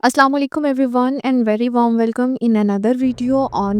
Assalamu alaikum everyone and very warm welcome in another video on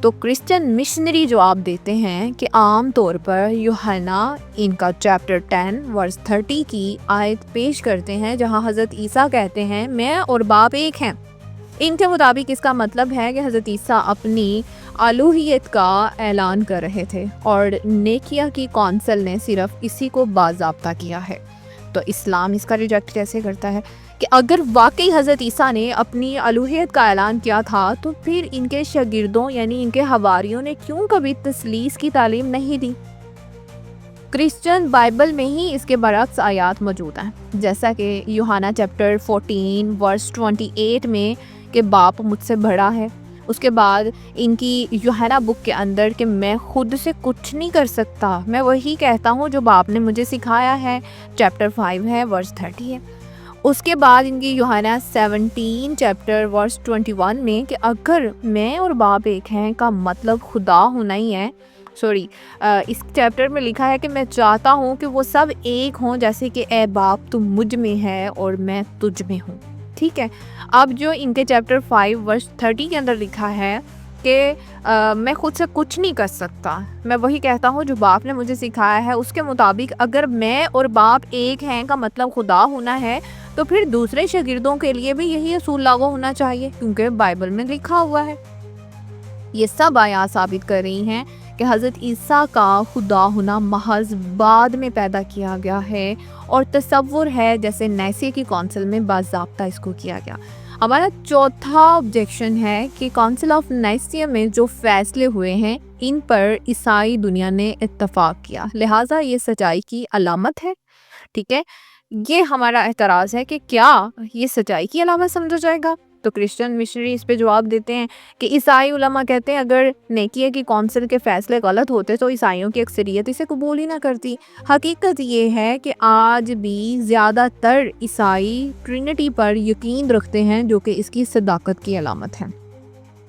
تو Christian missionary جواب دیتے ہیں کہ عام طور پر یوحنا ان کا چیپٹر 10 ورس 30 کی آیت پیش کرتے ہیں جہاں حضرت عیسیٰ کہتے ہیں میں اور باپ ایک ہیں۔ ان کے مطابق اس کا مطلب ہے کہ حضرت عیسیٰ اپنی الوہیت کا اعلان کر رہے تھے اور نیکیا کی کونسل نے صرف اسی کو باضابطہ کیا ہے۔ تو اسلام اس کا ریجیکٹ کیسے کرتا ہے کہ اگر واقعی حضرت عیسیٰ نے اپنی الوہیت کا اعلان کیا تھا تو پھر ان کے شاگردوں یعنی ان کے حواریوں نے کیوں کبھی تثلیث کی تعلیم نہیں دی؟ کرسچن بائبل میں ہی اس کے برعکس آیات موجود ہیں، جیسا کہ یوحنا چیپٹر 14 ورس 28 میں کہ باپ مجھ سے بڑا ہے۔ اس کے بعد ان کی یوحنا بک کے اندر کہ میں خود سے کچھ نہیں کر سکتا، میں وہی کہتا ہوں جو باپ نے مجھے سکھایا ہے، چیپٹر 5 ہے ورس 30 ہے۔ اس کے بعد ان کی یوحنا 17 چیپٹر ورس 21 میں کہ اگر میں اور باپ ایک ہیں کا مطلب خدا ہونا ہی ہے، اس چیپٹر میں لکھا ہے کہ میں چاہتا ہوں کہ وہ سب ایک ہوں جیسے کہ اے باپ تم مجھ میں ہے اور میں تجھ میں ہوں، ٹھیک ہے۔ اب جو ان کے چیپٹر 5 ورس 30 کے اندر لکھا ہے کہ میں خود سے کچھ نہیں کر سکتا، میں وہی کہتا ہوں جو باپ نے مجھے سکھایا ہے، اس کے مطابق اگر میں اور باپ ایک ہیں کا مطلب خدا ہونا ہے تو پھر دوسرے شاگردوں کے لیے بھی یہی اصول لاگو ہونا چاہیے کیونکہ بائبل میں لکھا ہوا ہے۔ یہ سب آیات ثابت کر رہی ہیں کہ حضرت عیسیٰ کا خدا ہونا محض بعد میں پیدا کیا گیا ہے اور تصور ہے جیسے نیسیہ کی کونسل میں باضابطہ اس کو کیا گیا۔ ہمارا چوتھا آبجیکشن ہے کہ کونسل آف نیسیہ میں جو فیصلے ہوئے ہیں ان پر عیسائی دنیا نے اتفاق کیا، لہٰذا یہ سچائی کی علامت ہے، ٹھیک ہے۔ یہ ہمارا اعتراض ہے کہ کیا یہ سچائی کی علامت سمجھا جائے گا؟ تو کرسچن مشنری اس پہ جواب دیتے ہیں کہ عیسائی علماء کہتے ہیں اگر نیکیہ کی کونسل کے فیصلے غلط ہوتے تو عیسائیوں کی اکثریت اسے قبول ہی نہ کرتی۔ حقیقت یہ ہے کہ آج بھی زیادہ تر عیسائی ٹرینٹی پر یقین رکھتے ہیں جو کہ اس کی صداقت کی علامت ہے،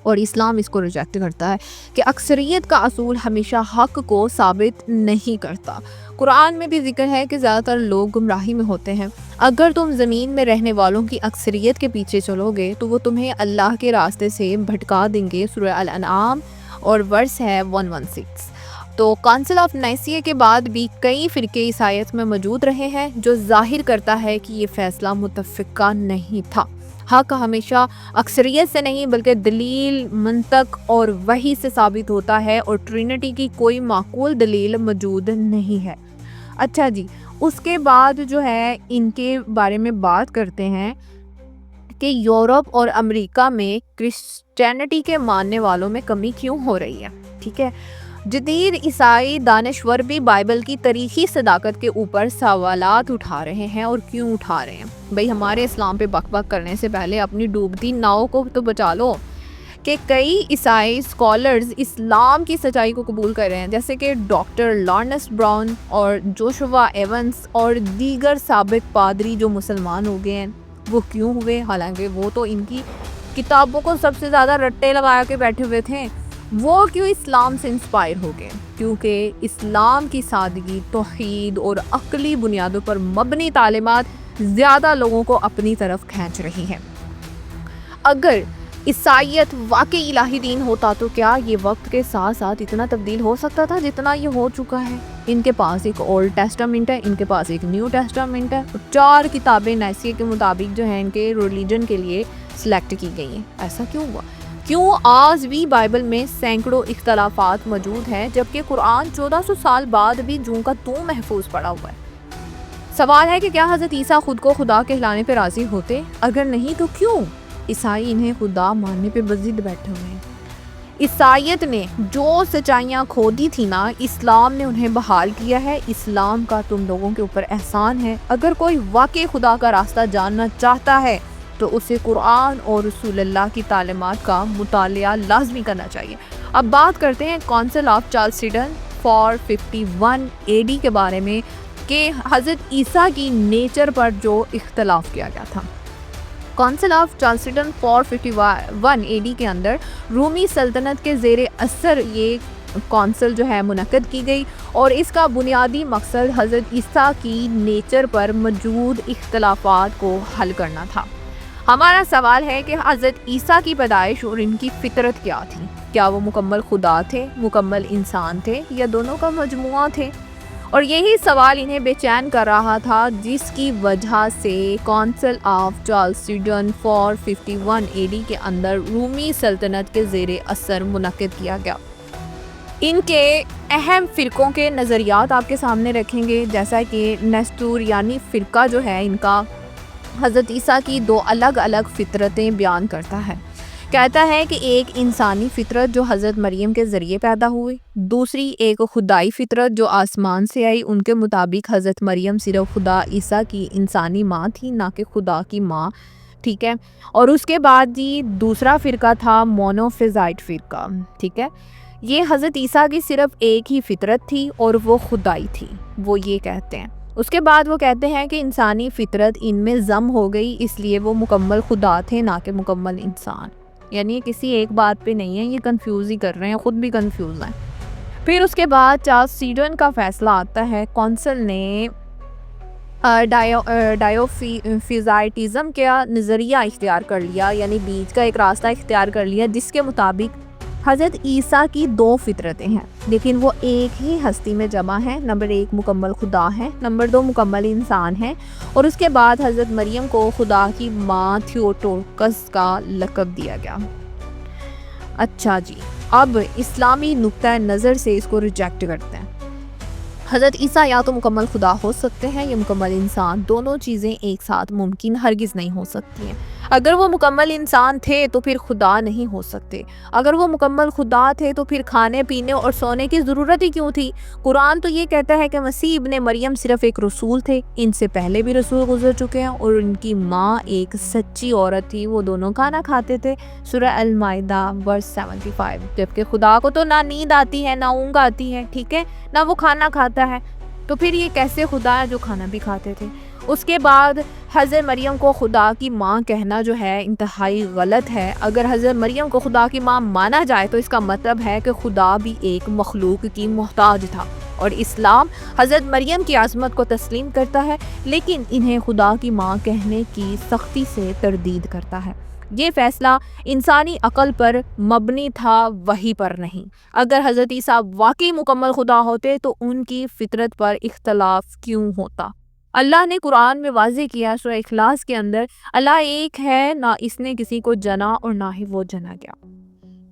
اور اسلام اس کو ریجیکٹ کرتا ہے کہ اکثریت کا اصول ہمیشہ حق کو ثابت نہیں کرتا۔ قرآن میں بھی ذکر ہے کہ زیادہ تر لوگ گمراہی میں ہوتے ہیں، اگر تم زمین میں رہنے والوں کی اکثریت کے پیچھے چلو گے تو وہ تمہیں اللہ کے راستے سے بھٹکا دیں گے، سورہ الانعام اور ورس ہے 116۔ تو کونسل آف نیسیہ کے بعد بھی کئی فرقے عیسائیت میں موجود رہے ہیں جو ظاہر کرتا ہے کہ یہ فیصلہ متفقہ نہیں تھا۔ حق ہمیشہ اکثریت سے نہیں بلکہ دلیل، منطق اور وحی سے ثابت ہوتا ہے، اور ٹرینٹی کی کوئی معقول دلیل موجود نہیں ہے۔ اچھا جی، اس کے بعد جو ہے ان کے بارے میں بات کرتے ہیں کہ یورپ اور امریکہ میں کرسچینٹی کے ماننے والوں میں کمی کیوں ہو رہی ہے، ٹھیک ہے۔ جدید عیسائی دانشور بھی بائبل کی تاریخی صداقت کے اوپر سوالات اٹھا رہے ہیں، اور کیوں اٹھا رہے ہیں؟ بھئی ہمارے اسلام پہ بک بک کرنے سے پہلے اپنی ڈوبتی ناؤ کو تو بچا لو۔ کہ کئی عیسائی اسکالرز اسلام کی سچائی کو قبول کر رہے ہیں، جیسے کہ ڈاکٹر لارنس براؤن اور جوشوا ایونس اور دیگر سابق پادری جو مسلمان ہو گئے ہیں۔ وہ کیوں ہوئے؟ حالانکہ وہ تو ان کی کتابوں کو سب سے زیادہ رٹے لگا کے بیٹھے ہوئے تھے۔ وہ کیوں اسلام سے انسپائر ہو گئے؟ کیونکہ اسلام کی سادگی، توحید اور عقلی بنیادوں پر مبنی تعلیمات زیادہ لوگوں کو اپنی طرف کھینچ رہی ہیں۔ اگر عیسائیت واقعی الہی دین ہوتا تو کیا یہ وقت کے ساتھ ساتھ اتنا تبدیل ہو سکتا تھا جتنا یہ ہو چکا ہے؟ ان کے پاس ایک اولڈ ٹیسٹامنٹ ہے، ان کے پاس ایک نیو ٹیسٹامنٹ ہے، 4 کتابیں نیسیہ کے مطابق جو ہیں ان کے ریلیجن کے لیے سلیکٹ کی گئی ہیں۔ ایسا کیوں ہوا؟ کیوں آج بھی بائبل میں سینکڑوں اختلافات موجود ہیں جبکہ قرآن 1400 سال بعد بھی جوں کا توں محفوظ پڑا ہوا ہے؟ سوال ہے کہ کیا حضرت عیسیٰ خود کو خدا کہلانے پہ راضی ہوتے؟ اگر نہیں تو کیوں عیسائی انہیں خدا ماننے پہ بضد بیٹھے ہوئے ہیں؟ عیسائیت نے جو سچائیاں کھو دی تھی نا، اسلام نے انہیں بحال کیا ہے۔ اسلام کا تم لوگوں کے اوپر احسان ہے۔ اگر کوئی واقعی خدا کا راستہ جاننا چاہتا ہے تو اسے قرآن اور رسول اللہ کی تعلیمات کا مطالعہ لازمی کرنا چاہیے۔ اب بات کرتے ہیں کونسل آف چالسیڈن 451 AD کے بارے میں کہ حضرت عیسیٰ کی نیچر پر جو اختلاف کیا گیا تھا۔ کونسل آف چالسیڈن 451 AD کے اندر رومی سلطنت کے زیر اثر یہ کونسل جو ہے منعقد کی گئی، اور اس کا بنیادی مقصد حضرت عیسیٰ کی نیچر پر موجود اختلافات کو حل کرنا تھا۔ ہمارا سوال ہے کہ حضرت عیسیٰ کی پیدائش اور ان کی فطرت کیا تھی؟ کیا وہ مکمل خدا تھے، مکمل انسان تھے، یا دونوں کا مجموعہ تھے؟ اور یہی سوال انہیں بے چین کر رہا تھا، جس کی وجہ سے کونسل آف چالسیڈن 451 AD کے اندر رومی سلطنت کے زیر اثر منعقد کیا گیا۔ ان کے اہم فرقوں کے نظریات آپ کے سامنے رکھیں گے، جیسا کہ نیسٹور یعنی فرقہ جو ہے ان کا حضرت عیسیٰ کی دو الگ الگ فطرتیں بیان کرتا ہے۔ کہتا ہے کہ ایک انسانی فطرت جو حضرت مریم کے ذریعے پیدا ہوئی، دوسری ایک خدائی فطرت جو آسمان سے آئی۔ ان کے مطابق حضرت مریم صرف خدا عیسیٰ کی انسانی ماں تھی، نہ کہ خدا کی ماں، ٹھیک ہے۔ اور اس کے بعد جی دوسرا فرقہ تھا مونوفیزائٹ فرقہ، ٹھیک ہے۔ یہ حضرت عیسیٰ کی صرف ایک ہی فطرت تھی اور وہ خدائی تھی، وہ یہ کہتے ہیں۔ اس کے بعد وہ کہتے ہیں کہ انسانی فطرت ان میں ضم ہو گئی، اس لیے وہ مکمل خدا تھے، نہ کہ مکمل انسان۔ یعنی کسی ایک بات پہ نہیں ہے، یہ کنفیوز ہی کر رہے ہیں، خود بھی کنفیوز ہیں۔ پھر اس کے بعد چالسیڈن کا فیصلہ آتا ہے۔ کونسل نے ڈائیوفیزائٹزم کا نظریہ اختیار کر لیا، یعنی بیچ کا ایک راستہ اختیار کر لیا، جس کے مطابق حضرت عیسیٰ کی دو فطرتیں ہیں، لیکن وہ ایک ہی ہستی میں جمع ہیں۔ نمبر 1 مکمل خدا ہے، نمبر 2 مکمل انسان ہے۔ اور اس کے بعد حضرت مریم کو خدا کی ماں تھیوٹوکس کا لقب دیا گیا۔ اچھا جی، اب اسلامی نقطہ نظر سے اس کو ریجیکٹ کرتے ہیں۔ حضرت عیسیٰ یا تو مکمل خدا ہو سکتے ہیں یا مکمل انسان، دونوں چیزیں ایک ساتھ ممکن ہرگز نہیں ہو سکتی ہیں۔ اگر وہ مکمل انسان تھے تو پھر خدا نہیں ہو سکتے، اگر وہ مکمل خدا تھے تو پھر کھانے پینے اور سونے کی ضرورت ہی کیوں تھی؟ قرآن تو یہ کہتا ہے کہ مسیح ابن مریم صرف ایک رسول تھے، ان سے پہلے بھی رسول گزر چکے ہیں، اور ان کی ماں ایک سچی عورت تھی، وہ دونوں کھانا کھاتے تھے۔ سورہ المائدہ ورس 75۔ جبکہ خدا کو تو نہ نیند آتی ہے، نہ اونگ آتی ہے، ٹھیک ہے، نہ وہ کھانا کھاتا ہے، تو پھر یہ کیسے خدا ہے جو کھانا بھی کھاتے تھے؟ اس کے بعد حضرت مریم کو خدا کی ماں کہنا جو ہے انتہائی غلط ہے۔ اگر حضرت مریم کو خدا کی ماں مانا جائے تو اس کا مطلب ہے کہ خدا بھی ایک مخلوق کی محتاج تھا، اور اسلام حضرت مریم کی عظمت کو تسلیم کرتا ہے، لیکن انہیں خدا کی ماں کہنے کی سختی سے تردید کرتا ہے۔ یہ فیصلہ انسانی عقل پر مبنی تھا، وحی پر نہیں۔ اگر حضرت عیسیٰ واقعی مکمل خدا ہوتے تو ان کی فطرت پر اختلاف کیوں ہوتا؟ اللہ نے قرآن میں واضح کیا، سورہ اخلاص کے اندر، اللہ ایک ہے، نہ اس نے کسی کو جنا اور نہ ہی وہ جنا گیا،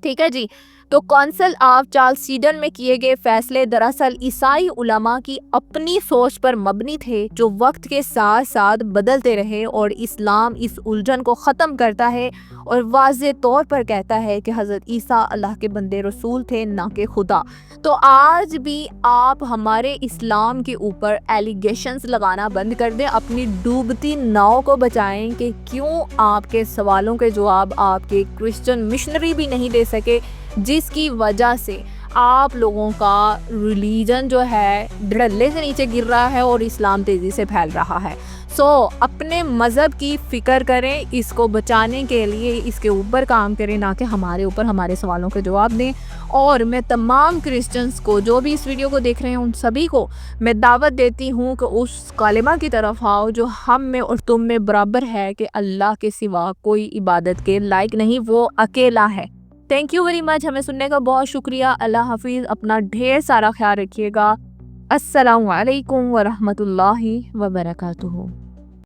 ٹھیک ہے جی۔ تو کونسل آف چالسیڈن میں کیے گئے فیصلے دراصل عیسائی علماء کی اپنی سوچ پر مبنی تھے، جو وقت کے ساتھ ساتھ بدلتے رہے، اور اسلام اس الجھن کو ختم کرتا ہے اور واضح طور پر کہتا ہے کہ حضرت عیسیٰ اللہ کے بندے رسول تھے، نہ کہ خدا۔ تو آج بھی آپ ہمارے اسلام کے اوپر ایلیگیشنز لگانا بند کر دیں، اپنی ڈوبتی ناؤ کو بچائیں کہ کیوں آپ کے سوالوں کے جواب آپ کے کرسچن مشنری بھی نہیں دے سکے، جس کی وجہ سے آپ لوگوں کا ریلیجن جو ہے دھڑلے سے نیچے گر رہا ہے اور اسلام تیزی سے پھیل رہا ہے۔ اپنے مذہب کی فکر کریں، اس کو بچانے کے لیے اس کے اوپر کام کریں، نہ کہ ہمارے اوپر ہمارے سوالوں کے جواب دیں۔ اور میں تمام کرسچنز کو جو بھی اس ویڈیو کو دیکھ رہے ہیں، ان سبھی کو میں دعوت دیتی ہوں کہ اس کلمہ کی طرف آؤ جو ہم میں اور تم میں برابر ہے، کہ اللہ کے سوا کوئی عبادت کے لائق نہیں، وہ اکیلا ہے۔ تھینک یو ویری مچ، ہمیں سننے کا بہت شکریہ۔ اللہ حافظ، اپنا ڈھیر سارا خیال رکھیے گا۔ السلام علیکم ورحمۃ اللہ وبرکاتہ۔